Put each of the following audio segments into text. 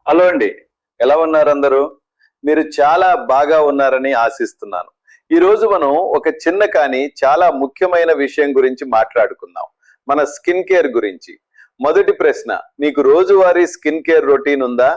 Hello అండి. ఎలా ఉన్నారు అందరూ? మీరు చాలా బాగా ఉన్నారని ఆశిస్తున్నాను. ఈరోజు మనం ఒక చిన్న కానీ చాలా ముఖ్యమైన విషయం గురించి మాట్లాడుకుందాం. మన స్కిన్ కేర్ గురించి. మొదటి ప్రశ్న, మీకు రోజువారీ స్కిన్ కేర్ రొటీన్ ఉందా?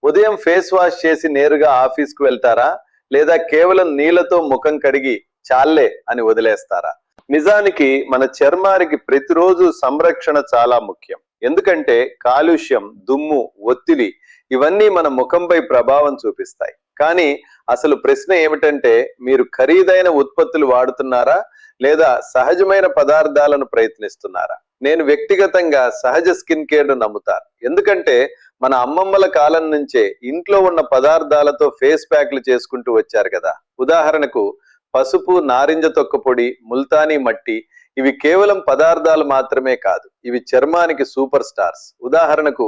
ఉదయం ఫేస్ వాష్ చేసి నేరుగా ఆఫీస్‌కు వెళ్తారా? లేదా కేవలం నీళ్లతో ముఖం కడిగి చాల్లే అని వదిలేస్తారా? నిజానికి మన చర్మానికి ప్రతిరోజు సంరక్షణ చాలా ముఖ్యం. ఎందుకంటే కాలుష్యం, దుమ్ము, ఒత్తిడి ఇవన్నీ మన ముఖంపై ప్రభావం చూపిస్తాయి. కానీ అసలు ప్రశ్న ఏమిటంటే, మీరు ఖరీదైన ఉత్పత్తులు వాడుతున్నారా లేదా సహజమైన పదార్థాలను ప్రయత్నిస్తున్నారా? నేను వ్యక్తిగతంగా సహజ స్కిన్ కేర్ ను నమ్ముతాను. ఎందుకంటే మన అమ్మమ్మల కాలం నుంచే ఇంట్లో ఉన్న పదార్థాలతో ఫేస్ ప్యాక్లు చేసుకుంటూ వచ్చారు కదా. ఉదాహరణకు పసుపు, నారింజ తొక్క పొడి, ముల్తానీ మట్టి, ఇవి కేవలం పదార్థాలు మాత్రమే కాదు, ఇవి చర్మానికి సూపర్ స్టార్స్. ఉదాహరణకు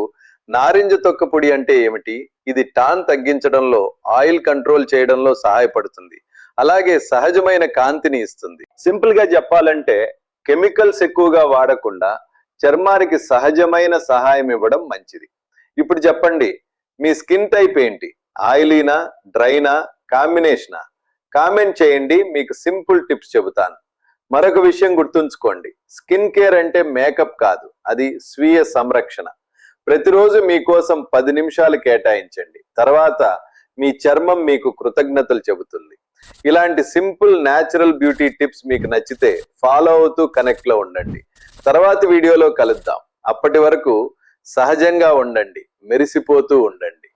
నారింజ తొక్క పొడి అంటే ఏమిటి? ఇది టాన్ తగ్గించడంలో, ఆయిల్ కంట్రోల్ చేయడంలో సహాయపడుతుంది. అలాగే సహజమైన కాంతిని ఇస్తుంది. సింపుల్ గా చెప్పాలంటే కెమికల్స్ ఎక్కువగా వాడకుండా చర్మానికి సహజమైన సహాయం ఇవ్వడం మంచిది. ఇప్పుడు చెప్పండి, మీ స్కిన్ టైప్ ఏంటి? ఆయిలీనా, డ్రైనా, కాంబినేషనా? కామెంట్ చేయండి, మీకు సింపుల్ టిప్స్ చెబుతాను. మరొక విషయం గుర్తుంచుకోండి, స్కిన్ కేర్ అంటే మేకప్ కాదు, అది స్వీయ సంరక్షణ. ప్రతిరోజు మీకోసం 10 నిమిషాలు కేటాయించండి. తర్వాత మీ చర్మం మీకు కృతజ్ఞతలు చెబుతుంది. ఇలాంటి సింపుల్ న్యాచురల్ బ్యూటీ టిప్స్ మీకు నచ్చితే ఫాలో అవుతూ కనెక్ట్ లో ఉండండి. తర్వాతి వీడియోలో కలుద్దాం. అప్పటి వరకు సహజంగా ఉండండి, మెరిసిపోతూ ఉండండి.